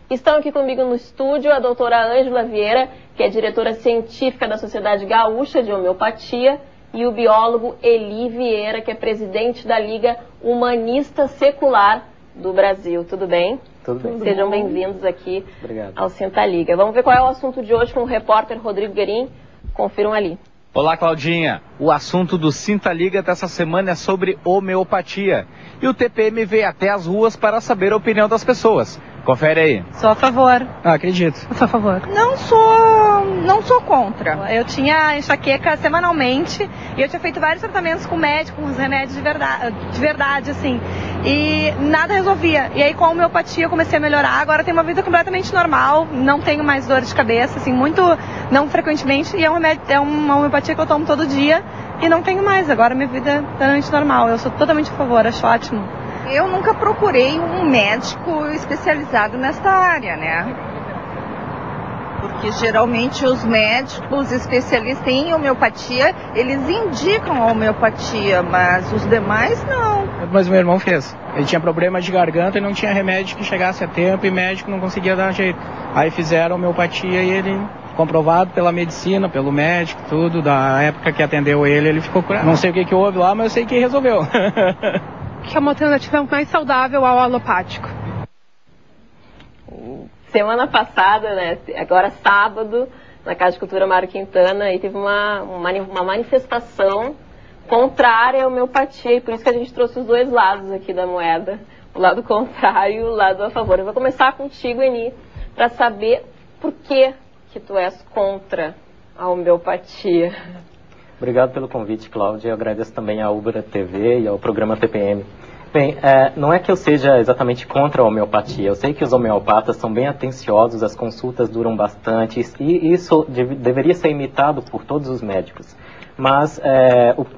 Estão aqui comigo no estúdio a doutora Ângela Vieira, que é diretora científica da Sociedade Gaúcha de Homeopatia, e o biólogo Eli Vieira, que é presidente da Liga Humanista Secular do Brasil. Tudo bem? Tudo bem. Sejam bem-vindos aqui Obrigado. ao Sinta Liga. Vamos ver qual é o assunto de hoje com o repórter Rodrigo Guerin. Confiram ali. Olá, Claudinha. O assunto do Sinta Liga dessa semana é sobre homeopatia. E o TPM veio até as ruas para saber a opinião das pessoas. Confere aí. Sou a favor. Acredito. Sou a favor. Não sou contra. Eu tinha enxaqueca semanalmente e eu tinha feito vários tratamentos com médico, com os remédios de verdade, assim. E nada resolvia. E aí com a homeopatia eu comecei a melhorar. Agora eu tenho uma vida completamente normal, não tenho mais dor de cabeça, assim, muito, não frequentemente. E é uma homeopatia que eu tomo todo dia e não tenho mais. Agora minha vida é totalmente normal. Eu sou totalmente a favor, acho ótimo. Eu nunca procurei um médico especializado nesta área, né? Porque geralmente os médicos especialistas em homeopatia, eles indicam a homeopatia, mas os demais não. Mas meu irmão fez. Ele tinha problema de garganta e não tinha remédio que chegasse a tempo e médico não conseguia dar jeito. Aí fizeram homeopatia e ele, comprovado pela medicina, pelo médico, tudo, da época que atendeu ele ficou curado. Não sei o que houve lá, mas eu sei que resolveu. Que é uma alternativa mais saudável ao alopático. Semana passada, né, agora sábado, na Casa de Cultura Mário Quintana, aí teve uma manifestação contrária à homeopatia, e por isso que a gente trouxe os dois lados aqui da moeda, o lado contrário e o lado a favor. Eu vou começar contigo, Eni, para saber por que tu és contra a homeopatia. Obrigado pelo convite, Cláudia. Eu agradeço também à Ubra TV e ao programa TPM. Bem, não é que eu seja exatamente contra a homeopatia. Eu sei que os homeopatas são bem atenciosos, as consultas duram bastante e isso deveria ser imitado por todos os médicos. Mas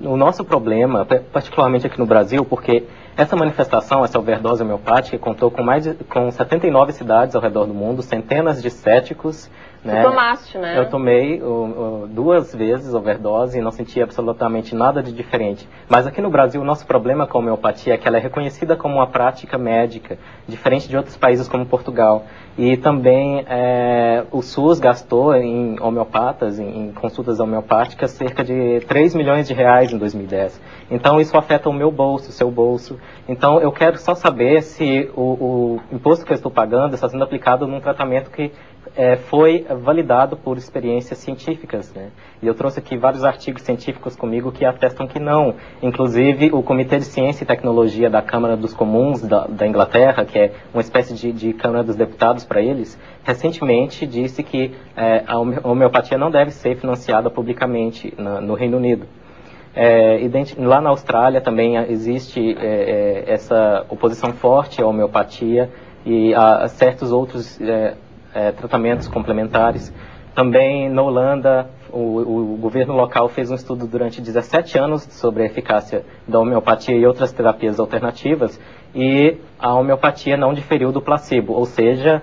o nosso problema, particularmente aqui no Brasil, porque essa manifestação, essa overdose homeopática, contou com 79 cidades ao redor do mundo, centenas de céticos. Né? Tu tomaste, né? Eu tomei 2 vezes overdose e não senti absolutamente nada de diferente. Mas aqui no Brasil, o nosso problema com a homeopatia é que ela é reconhecida como uma prática médica, diferente de outros países como Portugal. E também o SUS gastou em homeopatas, em consultas homeopáticas, cerca de 3 milhões de reais em 2010. Então isso afeta o meu bolso, o seu bolso. Então eu quero só saber se o imposto que eu estou pagando está sendo aplicado num tratamento que foi validado por experiências científicas, né? E eu trouxe aqui vários artigos científicos comigo que atestam que não. Inclusive, o Comitê de Ciência e Tecnologia da Câmara dos Comuns da Inglaterra, que é uma espécie de Câmara dos Deputados para eles, recentemente disse que a homeopatia não deve ser financiada publicamente no Reino Unido. Lá na Austrália também existe essa oposição forte à homeopatia e a certos outros tratamentos complementares. Também na Holanda, o governo local fez um estudo durante 17 anos sobre a eficácia da homeopatia e outras terapias alternativas e a homeopatia não diferiu do placebo, ou seja,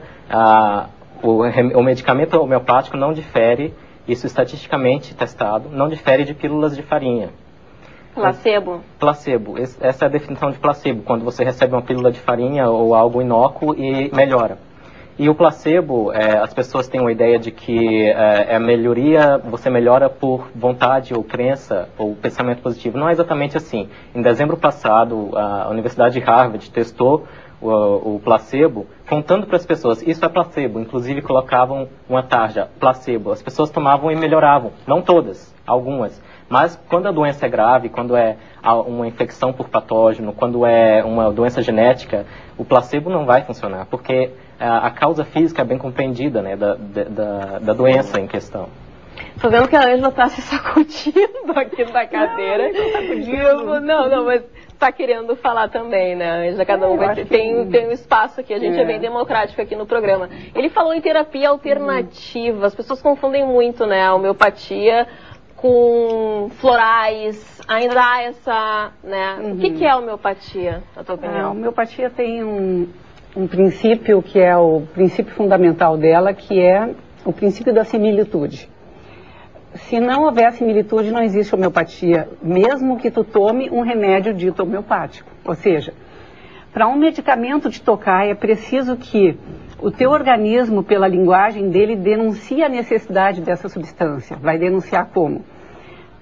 o medicamento homeopático não difere, isso estatisticamente testado, não difere de pílulas de farinha. Placebo? Placebo. Essa é a definição de placebo, quando você recebe uma pílula de farinha ou algo inócuo e melhora. E o placebo, as pessoas têm uma ideia de que a melhoria, você melhora por vontade ou crença ou pensamento positivo. Não é exatamente assim. Em dezembro passado, a Universidade de Harvard testou o placebo, contando para as pessoas, isso é placebo. Inclusive colocavam uma tarja, placebo. As pessoas tomavam e melhoravam. Não todas, algumas. Mas quando a doença é grave, quando é uma infecção por patógeno, quando é uma doença genética, o placebo não vai funcionar, porque a causa física é bem compreendida, né, da doença em questão. Tô vendo que a Ângela tá se sacudindo aqui da cadeira. Não, mas tá querendo falar também, né, Ângela? Cada um tem um espaço aqui, a gente é bem democrático aqui no programa. Ele falou em terapia alternativa, as pessoas confundem muito, né, a homeopatia com florais, ainda há essa, né? O que é a homeopatia, na tua opinião? A homeopatia tem um princípio que é o princípio fundamental dela, que é o princípio da similitude. Se não houver similitude, não existe homeopatia, mesmo que tu tome um remédio dito homeopático. Ou seja, para um medicamento te tocar, é preciso que o teu organismo, pela linguagem dele, denuncia a necessidade dessa substância. Vai denunciar como?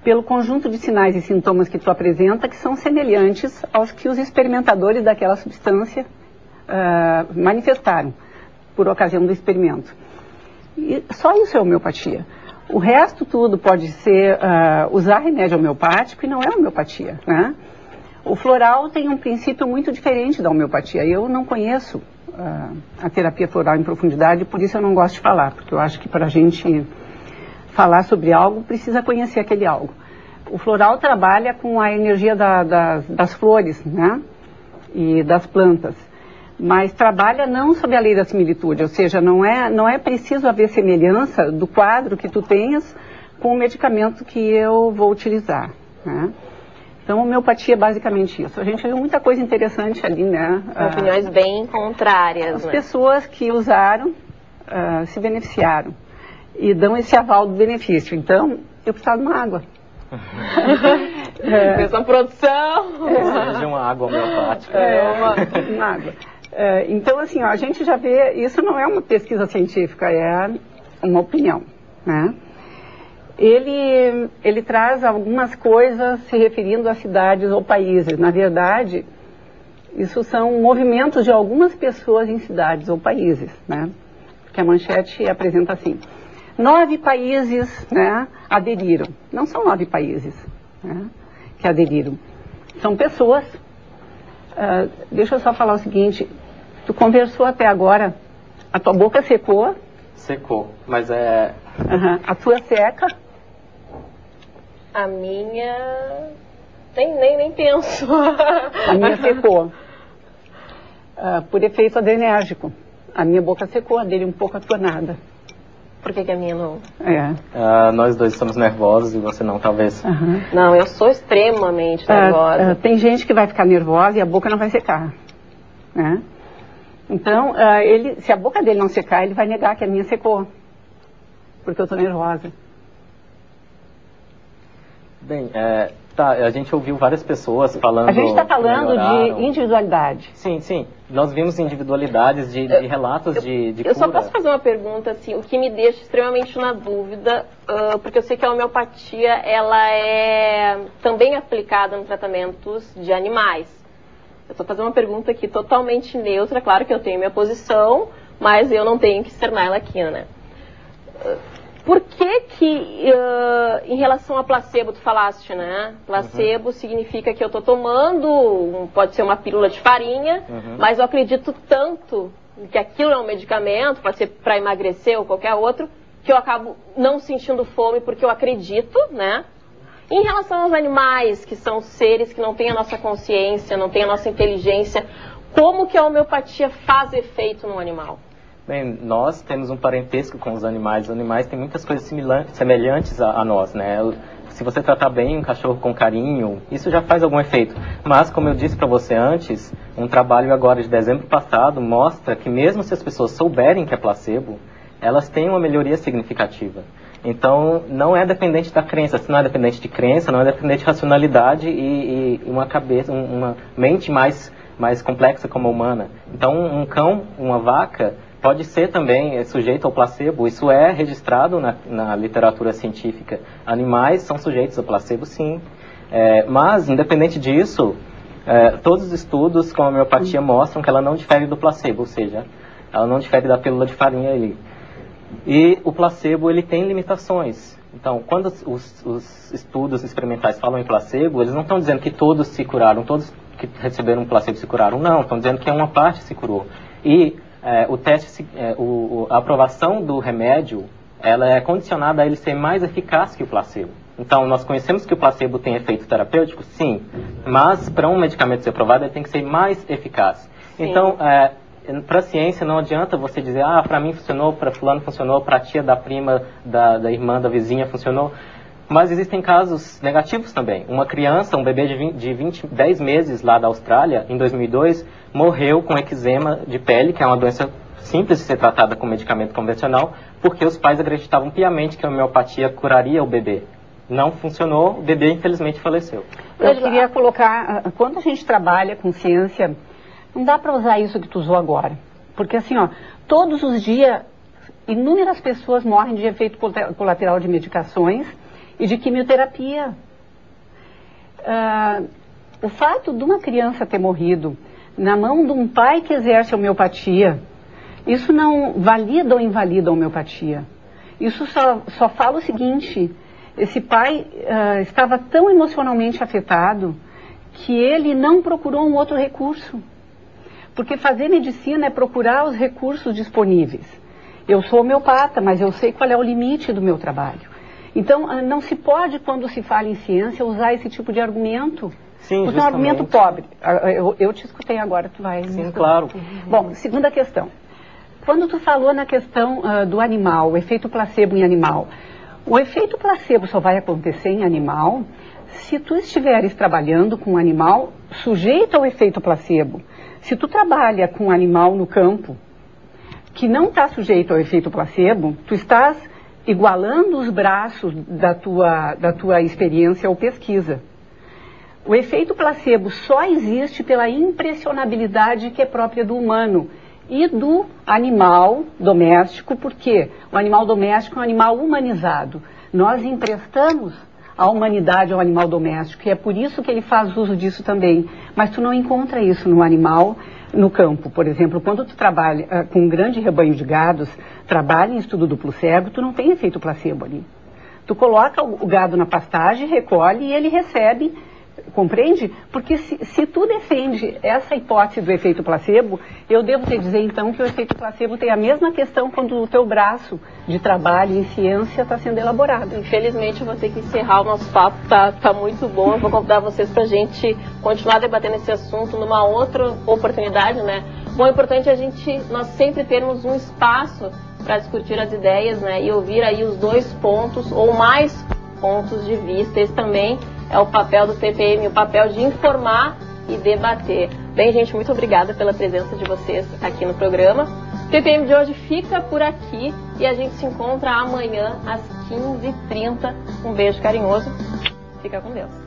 Pelo conjunto de sinais e sintomas que tu apresenta, que são semelhantes aos que os experimentadores daquela substância manifestaram por ocasião do experimento. E só isso é homeopatia. O resto tudo pode ser usar remédio homeopático e não é homeopatia, né? O floral tem um princípio muito diferente da homeopatia. Eu não conheço a terapia floral em profundidade, por isso eu não gosto de falar, porque eu acho que para a gente falar sobre algo, precisa conhecer aquele algo. O floral trabalha com a energia das flores, né? E das plantas. Mas trabalha não sob a lei da similitude, ou seja, não é preciso haver semelhança do quadro que tu tenhas com o medicamento que eu vou utilizar, né? Então, homeopatia é basicamente isso. A gente viu muita coisa interessante ali, né? Opiniões bem contrárias. As pessoas que usaram se beneficiaram e dão esse aval do benefício. Então, eu precisava de uma água. Fez uma produção. De uma água homeopática. Uma água. Então, assim, ó, a gente já vê, isso não é uma pesquisa científica, é uma opinião, né? Ele traz algumas coisas se referindo a cidades ou países. Na verdade, isso são movimentos de algumas pessoas em cidades ou países, né? Porque a manchete apresenta assim: 9 países, né, aderiram. Não são 9 países, né, que aderiram. São pessoas. Deixa eu só falar o seguinte: tu conversou até agora, a tua boca secou. Secou, mas A tua seca. A minha... Nem penso. A minha secou. Por efeito adrenérgico. A minha boca secou, a dele um pouco, a tua nada. Por que a minha não? Nós dois somos nervosos e você não, talvez. Não, eu sou extremamente nervosa. Tem gente que vai ficar nervosa e a boca não vai secar, né? Então, se a boca dele não secar, ele vai negar que a minha secou. Porque eu estou nervosa. Bem, a gente ouviu várias pessoas falando... A gente está falando de individualidade. Sim. Nós vimos individualidades de relatos de cura. Eu só posso fazer uma pergunta, assim, o que me deixa extremamente na dúvida, porque eu sei que a homeopatia, ela é também aplicada em tratamentos de animais. Eu estou fazendo uma pergunta aqui totalmente neutra, claro que eu tenho minha posição, mas eu não tenho que externar ela aqui, né? Por que em relação a placebo, tu falaste, né? Placebo significa que eu estou tomando, pode ser uma pílula de farinha, mas eu acredito tanto que aquilo é um medicamento, pode ser para emagrecer ou qualquer outro, que eu acabo não sentindo fome porque eu acredito, né? Em relação aos animais, que são seres que não têm a nossa consciência, não têm a nossa inteligência, como que a homeopatia faz efeito no animal? Bem, nós temos um parentesco com os animais. Os animais têm muitas coisas semelhantes a nós, né? Se você tratar bem um cachorro com carinho, isso já faz algum efeito. Mas, como eu disse para você antes, um trabalho agora de dezembro passado mostra que mesmo se as pessoas souberem que é placebo, elas têm uma melhoria significativa. Então, não é dependente da crença. Se não é dependente de crença, não é dependente de racionalidade e uma cabeça, uma mente mais complexa como a humana. Então, um cão, uma vaca, pode ser também sujeito ao placebo. Isso é registrado na literatura científica. Animais são sujeitos ao placebo, sim. Mas, independente disso, todos os estudos com a homeopatia mostram que ela não difere do placebo, ou seja, ela não difere da pílula de farinha ali. E o placebo, ele tem limitações. Então, quando os estudos experimentais falam em placebo, eles não estão dizendo que todos se curaram, todos que receberam um placebo se curaram, não. Estão dizendo que uma parte se curou. E o teste, a aprovação do remédio, ela é condicionada a ele ser mais eficaz que o placebo. Então, nós conhecemos que o placebo tem efeito terapêutico, sim, mas para um medicamento ser aprovado, ele tem que ser mais eficaz. Sim. Então, para a ciência, não adianta você dizer, para mim funcionou, para fulano funcionou, para a tia da prima, da irmã, da vizinha funcionou. Mas existem casos negativos também. Uma criança, um bebê de 10 meses lá da Austrália, em 2002, morreu com eczema de pele, que é uma doença simples de ser tratada com medicamento convencional, porque os pais acreditavam piamente que a homeopatia curaria o bebê. Não funcionou, o bebê infelizmente faleceu. Eu queria colocar, quando a gente trabalha com ciência, não dá para usar isso que tu usou agora. Porque assim, ó, todos os dias, inúmeras pessoas morrem de efeito colateral de medicações e de quimioterapia. O fato de uma criança ter morrido na mão de um pai que exerce homeopatia, isso não valida ou invalida a homeopatia. Isso só fala o seguinte: esse pai estava tão emocionalmente afetado que ele não procurou um outro recurso. Porque fazer medicina é procurar os recursos disponíveis. Eu sou homeopata, mas eu sei qual é o limite do meu trabalho. Então, não se pode, quando se fala em ciência, usar esse tipo de argumento. Sim, porque é um argumento pobre. Eu te escutei agora, tu vai... Sim, claro. Bom, segunda questão. Quando tu falou na questão do animal, o efeito placebo em animal, o efeito placebo só vai acontecer em animal se tu estiveres trabalhando com um animal sujeito ao efeito placebo. Se tu trabalha com um animal no campo que não está sujeito ao efeito placebo, tu estás igualando os braços da tua experiência ou pesquisa. O efeito placebo só existe pela impressionabilidade que é própria do humano e do animal doméstico, porque o animal doméstico é um animal humanizado. Nós emprestamos a humanidade ao animal doméstico e é por isso que ele faz uso disso também. Mas tu não encontra isso no animal no campo. Por exemplo, quando tu trabalha com um grande rebanho de gados, trabalha em estudo duplo cego, tu não tem efeito placebo ali. Tu coloca o gado na pastagem, recolhe e ele recebe. Compreende? Porque se tu defende essa hipótese do efeito placebo, eu devo te dizer então que o efeito placebo tem a mesma questão quando o teu braço de trabalho em ciência está sendo elaborado. Infelizmente eu vou ter que encerrar o nosso papo, tá muito bom. Eu vou convidar vocês para a gente continuar debatendo esse assunto numa outra oportunidade, né? Bom, é importante nós sempre termos um espaço para discutir as ideias, né? E ouvir aí os dois pontos ou mais pontos de vista. Esse também é o papel do TPM, o papel de informar e debater. Bem, gente, muito obrigada pela presença de vocês aqui no programa. O TPM de hoje fica por aqui e a gente se encontra amanhã às 15h30. Um beijo carinhoso. Fica com Deus.